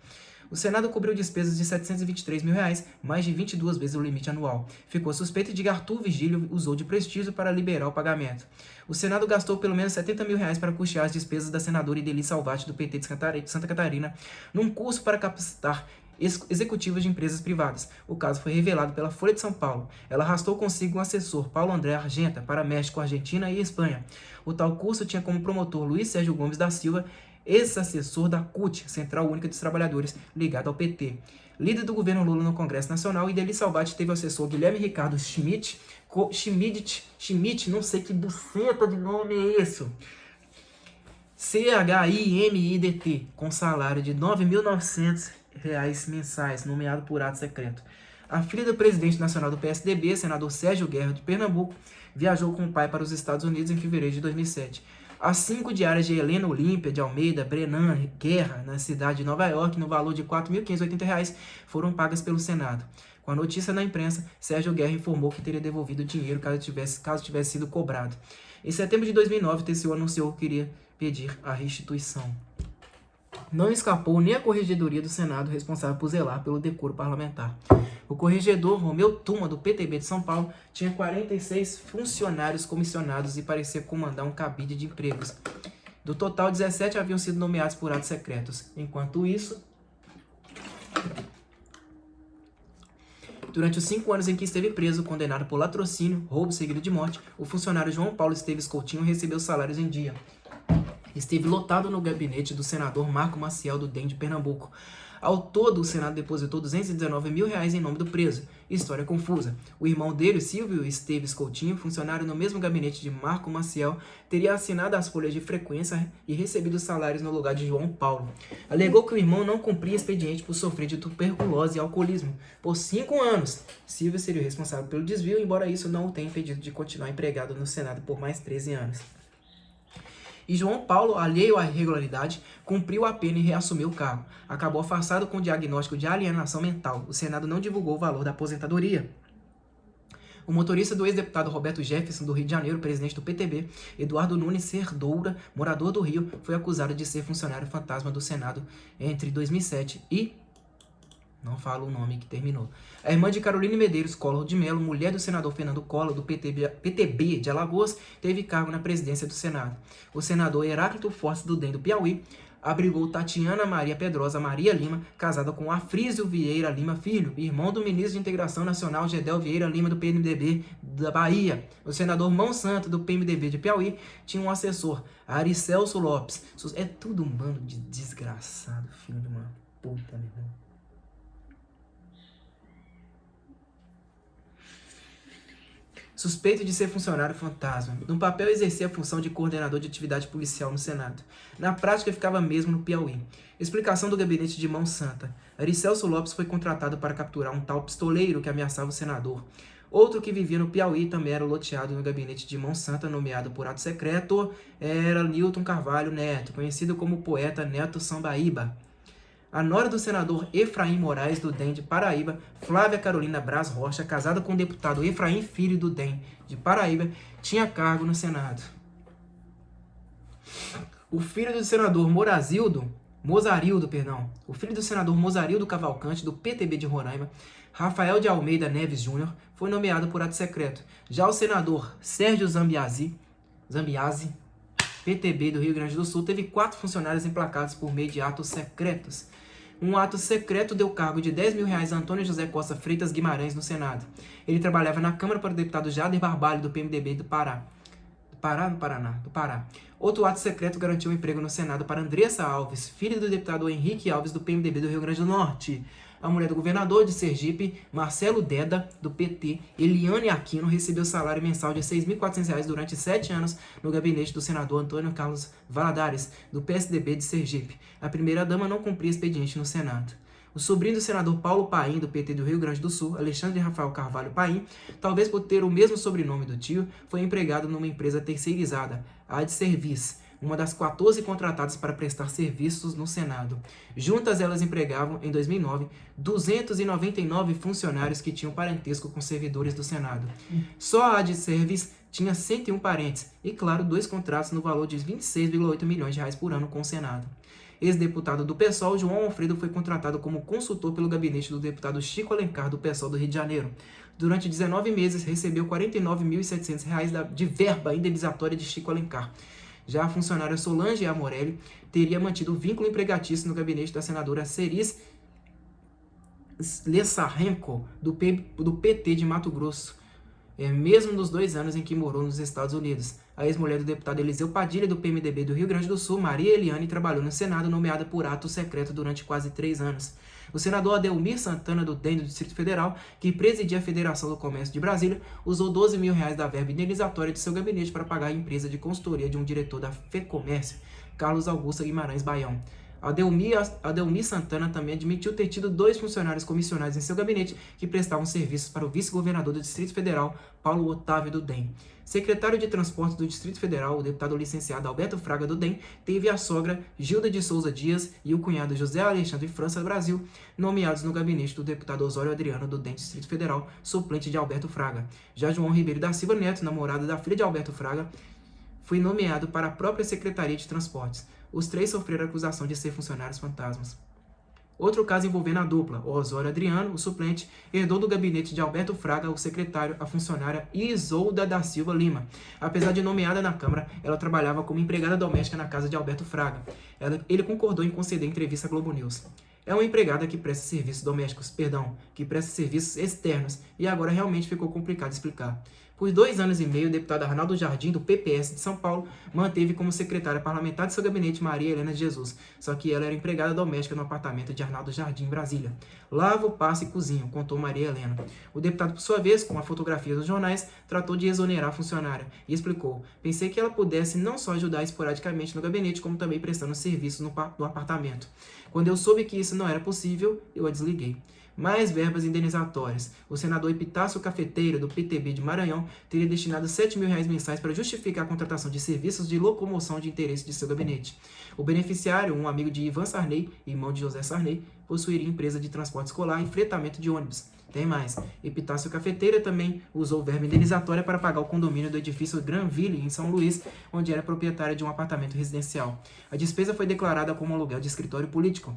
O Senado cobriu despesas de R$ 723 mil, mais de 22 vezes o limite anual. Ficou suspeito de que Arthur Virgílio usou de prestígio para liberar o pagamento. O Senado gastou pelo menos R$ 70 mil para custear as despesas da senadora Ideli Salvati, do PT de Santa Catarina, num curso para capacitar executivos de empresas privadas. O caso foi revelado pela Folha de São Paulo. Ela arrastou consigo um assessor, Paulo André Argenta, para México, Argentina e Espanha. O tal curso tinha como promotor Luiz Sérgio Gomes da Silva, ex-assessor da CUT, Central Única dos Trabalhadores, ligado ao PT. Líder do governo Lula no Congresso Nacional, Ideli Salvati teve o assessor Guilherme Ricardo Schmidt, não sei que buceta de nome é isso, CHIMIDT, com salário de R$ 9.900 mensais, nomeado por ato secreto. A filha do presidente nacional do PSDB, senador Sérgio Guerra, de Pernambuco, viajou com o pai para os Estados Unidos em fevereiro de 2007. As 5 diárias de Helena Olímpia de Almeida, Brenan, Guerra, na cidade de Nova York, no valor de R$ 4.580, foram pagas pelo Senado. Com a notícia na imprensa, Sérgio Guerra informou que teria devolvido o dinheiro caso tivesse sido cobrado. Em setembro de 2009, TCU anunciou que queria pedir a restituição. Não escapou nem a Corregedoria do Senado, responsável por zelar pelo decoro parlamentar. O corregedor Romeu Tuma, do PTB de São Paulo, tinha 46 funcionários comissionados e parecia comandar um cabide de empregos. Do total, 17 haviam sido nomeados por atos secretos. Enquanto isso, durante os 5 anos em que esteve preso, condenado por latrocínio, roubo seguido de morte, o funcionário João Paulo Esteves Coutinho recebeu salários em dia. Esteve lotado no gabinete do senador Marco Maciel, do DEM de Pernambuco. Ao todo, o Senado depositou R$ 219 mil em nome do preso. História confusa. O irmão dele, Silvio Esteves Coutinho, funcionário no mesmo gabinete de Marco Maciel, teria assinado as folhas de frequência e recebido salários no lugar de João Paulo. Alegou que o irmão não cumpria expediente por sofrer de tuberculose e alcoolismo. Por 5 anos, Silvio seria o responsável pelo desvio, embora isso não o tenha impedido de continuar empregado no Senado por mais 13 anos. E João Paulo, alheio à irregularidade, cumpriu a pena e reassumiu o cargo. Acabou afastado com diagnóstico de alienação mental. O Senado não divulgou o valor da aposentadoria. O motorista do ex-deputado Roberto Jefferson, do Rio de Janeiro, presidente do PTB, Eduardo Nunes Cerdoura, morador do Rio, foi acusado de ser funcionário fantasma do Senado entre 2007 e... não falo o nome que terminou. A irmã de Caroline Medeiros Collor de Mello, mulher do senador Fernando Collor, do PTB de Alagoas, teve cargo na presidência do Senado. O senador Heráclito Fortes do DEM do Piauí abrigou Tatiana Maria Pedrosa Maria Lima, casada com Afrísio Vieira Lima Filho, irmão do ministro de Integração Nacional Gedel Vieira Lima, do PMDB da Bahia. O senador Mão Santa, do PMDB de Piauí, tinha um assessor, Aricelso Lopes. É tudo um bando de desgraçado, filho de uma puta, meu irmão. Suspeito de ser funcionário fantasma. No papel exercia a função de coordenador de atividade policial no Senado. Na prática ficava mesmo no Piauí. Explicação do gabinete de Mão Santa. Aricelso Lopes foi contratado para capturar um tal pistoleiro que ameaçava o senador. Outro que vivia no Piauí também era loteado no gabinete de Mão Santa, nomeado por ato secreto, era Newton Carvalho Neto, conhecido como poeta Neto Sambaíba. A nora do senador Efraim Moraes, do DEM de Paraíba, Flávia Carolina Braz Rocha, casada com o deputado Efraim Filho, do DEM de Paraíba, tinha cargo no Senado. O filho do senador Mozarildo Cavalcante, do PTB de Roraima, Rafael de Almeida Neves Júnior, foi nomeado por ato secreto. Já o senador Sérgio Zambiase, PTB do Rio Grande do Sul, teve 4 funcionários emplacados por meio de atos secretos. Um ato secreto deu cargo de R$10 mil a Antônio José Costa Freitas Guimarães no Senado. Ele trabalhava na Câmara para o deputado Jader Barbalho, do PMDB do Pará. Do Pará. Outro ato secreto garantiu um emprego no Senado para Andressa Alves, filha do deputado Henrique Alves, do PMDB do Rio Grande do Norte. A mulher do governador de Sergipe, Marcelo Deda, do PT, Eliane Aquino, recebeu salário mensal de R$ 6.400 durante 7 anos no gabinete do senador Antônio Carlos Valadares, do PSDB de Sergipe. A primeira-dama não cumpria expediente no Senado. O sobrinho do senador Paulo Paim, do PT do Rio Grande do Sul, Alexandre Rafael Carvalho Paim, talvez por ter o mesmo sobrenome do tio, foi empregado numa empresa terceirizada, a AdService, uma das 14 contratadas para prestar serviços no Senado. Juntas, elas empregavam, em 2009, 299 funcionários que tinham parentesco com servidores do Senado. Só a AdService tinha 101 parentes e, claro, 2 contratos no valor de R$ 26,8 milhões por ano com o Senado. Ex-deputado do PSOL, João Alfredo, foi contratado como consultor pelo gabinete do deputado Chico Alencar, do PSOL do Rio de Janeiro. Durante 19 meses, recebeu R$ 49.700 de verba indenizatória de Chico Alencar. Já a funcionária Solange Amorelli teria mantido o vínculo empregatício no gabinete da senadora Ceris Lessarenko, do PT de Mato Grosso, mesmo nos 2 anos em que morou nos Estados Unidos. A ex-mulher do deputado Eliseu Padilha, do PMDB do Rio Grande do Sul, Maria Eliane, trabalhou no Senado, nomeada por ato secreto durante quase 3 anos. O senador Adelmir Santana, do DEM do Distrito Federal, que presidia a Federação do Comércio de Brasília, usou R$ 12 mil da verba indenizatória de seu gabinete para pagar a empresa de consultoria de um diretor da FEComércio, Carlos Augusto Guimarães Baião. Adelmir Santana também admitiu ter tido 2 funcionários comissionados em seu gabinete que prestavam serviços para o vice-governador do Distrito Federal, Paulo Otávio, do DEM. Secretário de Transportes do Distrito Federal, o deputado licenciado Alberto Fraga, do DEM, teve a sogra Gilda de Souza Dias e o cunhado José Alexandre França Brasil, nomeados no gabinete do deputado Osório Adriano, do DEM Distrito Federal, suplente de Alberto Fraga. Já João Ribeiro da Silva Neto, namorado da filha de Alberto Fraga, foi nomeado para a própria Secretaria de Transportes. Os 3 sofreram acusação de ser funcionários fantasmas. Outro caso envolvendo a dupla, o Osório Adriano, o suplente, herdou do gabinete de Alberto Fraga, o secretário, a funcionária Isolda da Silva Lima. Apesar de nomeada na Câmara, ela trabalhava como empregada doméstica na casa de Alberto Fraga. Ele concordou em conceder entrevista à Globo News. É uma empregada que presta serviços externos, e agora realmente ficou complicado explicar. Por 2 anos e meio, o deputado Arnaldo Jardim, do PPS de São Paulo, manteve como secretária parlamentar de seu gabinete Maria Helena de Jesus, só que ela era empregada doméstica no apartamento de Arnaldo Jardim, em Brasília. Lavo, passo e cozinho, contou Maria Helena. O deputado, por sua vez, com a fotografia dos jornais, tratou de exonerar a funcionária e explicou: pensei que ela pudesse não só ajudar esporadicamente no gabinete, como também prestando serviço no apartamento. Quando eu soube que isso não era possível, eu a desliguei. mais verbas indenizatórias. O senador Epitácio Cafeteira, do PTB de Maranhão, teria destinado R$7 mil mensais para justificar a contratação de serviços de locomoção de interesse de seu gabinete. O beneficiário, um amigo de Ivan Sarney, irmão de José Sarney, possuiria empresa de transporte escolar e fretamento de ônibus. Tem mais. Epitácio Cafeteira também usou verba indenizatória para pagar o condomínio do edifício Granville, em São Luís, onde era proprietária de um apartamento residencial. A despesa foi declarada como aluguel de escritório político.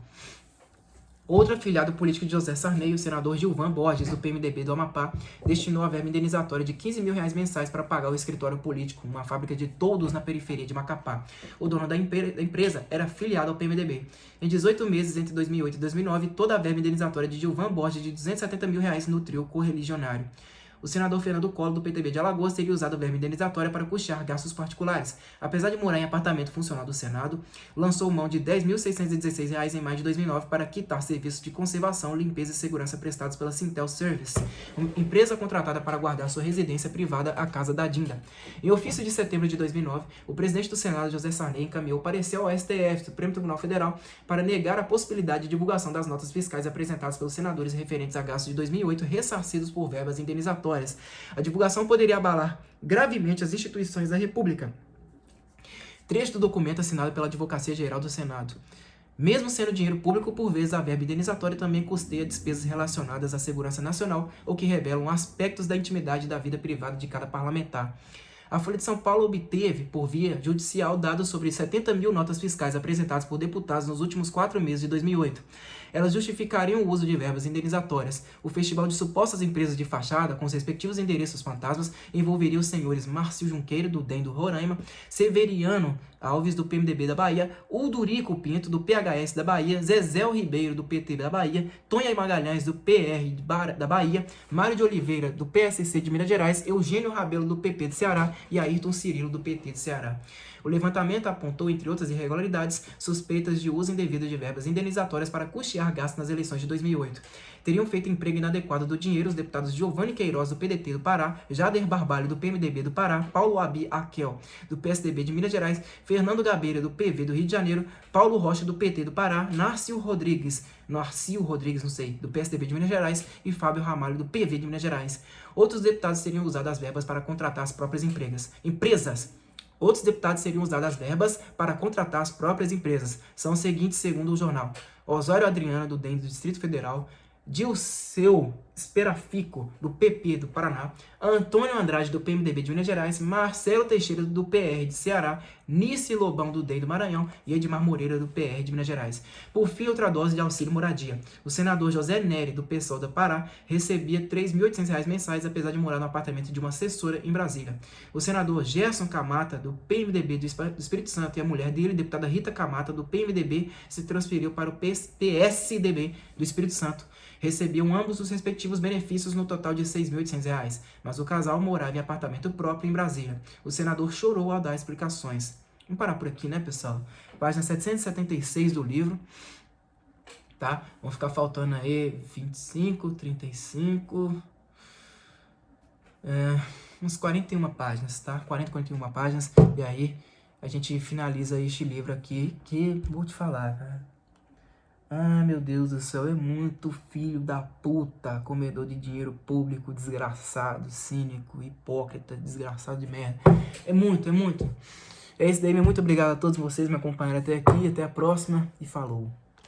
Outro afiliado político de José Sarney, o senador Gilvan Borges, do PMDB do Amapá, destinou a verba indenizatória de R$15 mil mensais para pagar o escritório político, uma fábrica de toldos na periferia de Macapá. O dono da empresa era afiliado ao PMDB. Em 18 meses, entre 2008 e 2009, toda a verba indenizatória de Gilvan Borges de R$270 mil nutriu o correligionário. O senador Fernando Collor, do PTB de Alagoas, teria usado verba indenizatória para custear gastos particulares. Apesar de morar em apartamento funcional do Senado, lançou mão de R$10.616 em maio de 2009 para quitar serviços de conservação, limpeza e segurança prestados pela Sintel Service, uma empresa contratada para guardar sua residência privada, a Casa da Dinda. Em ofício de setembro de 2009, o presidente do Senado, José Sarney, encaminhou parecer ao STF, Supremo Tribunal Federal, para negar a possibilidade de divulgação das notas fiscais apresentadas pelos senadores referentes a gastos de 2008 ressarcidos por verbas indenizatórias. A divulgação poderia abalar gravemente as instituições da República. Trecho do documento assinado pela Advocacia Geral do Senado. Mesmo sendo dinheiro público, por vezes a verba indenizatória também custeia despesas relacionadas à segurança nacional ou que revelam aspectos da intimidade da vida privada de cada parlamentar. A Folha de São Paulo obteve, por via judicial, dados sobre 70 mil notas fiscais apresentadas por deputados nos últimos 4 meses de 2008. Elas justificariam o uso de verbas indenizatórias. O festival de supostas empresas de fachada, com os respectivos endereços fantasmas, envolveria os senhores Márcio Junqueiro, do DEM do Roraima, Severiano Alves, do PMDB da Bahia, Uldurico Pinto, do PHS da Bahia, Zezéu Ribeiro, do PT da Bahia, Tonha Magalhães, do PR da Bahia, Mário de Oliveira, do PSC de Minas Gerais, Eugênio Rabelo, do PP de Ceará e Ayrton Cirilo, do PT de Ceará. O levantamento apontou, entre outras irregularidades, suspeitas de uso indevido de verbas indenizatórias para custear gastos nas eleições de 2008. Teriam feito emprego inadequado do dinheiro os deputados Giovanni Queiroz, do PDT do Pará, Jader Barbalho, do PMDB do Pará, Paulo Abi Aquel, do PSDB de Minas Gerais, Fernando Gabeira, do PV do Rio de Janeiro, Paulo Rocha, do PT do Pará, Narcio Rodrigues, do PSDB de Minas Gerais e Fábio Ramalho, do PV de Minas Gerais. Outros deputados teriam usado as verbas para contratar as próprias empresas. Outros deputados seriam usadas as verbas para contratar as próprias empresas. São os seguintes, segundo o jornal: Osório Adriano, do DEM do Distrito Federal, Dilceu Esperafico, do PP do Paraná, Antônio Andrade, do PMDB de Minas Gerais, Marcelo Teixeira, do PR de Ceará, Nice Lobão, do DEM do Maranhão e Edmar Moreira, do PR de Minas Gerais. Por fim, outra dose de auxílio moradia. O senador José Nery, do PSOL do Pará, recebia R$ 3.800 mensais, apesar de morar no apartamento de uma assessora em Brasília. O senador Gerson Camata, do PMDB do Espírito Santo, e a mulher dele, deputada Rita Camata, do PMDB, se transferiu para o PSDB do Espírito Santo. Recebiam ambos os respectivos benefícios no total de R$ 6.800, mas o casal morava em apartamento próprio em Brasília. O senador chorou ao dar explicações. Vamos parar por aqui, né, pessoal? Página 776 do livro, tá? Vão ficar faltando aí 25, 35... uns 41 páginas, tá? 41 páginas, e aí a gente finaliza este livro aqui, que vou te falar, cara. Ah, meu Deus do céu, é muito filho da puta, comedor de dinheiro público, desgraçado, cínico, hipócrita, desgraçado de merda. É muito. É isso daí, muito obrigado a todos vocês que me acompanharam até aqui, até a próxima e falou.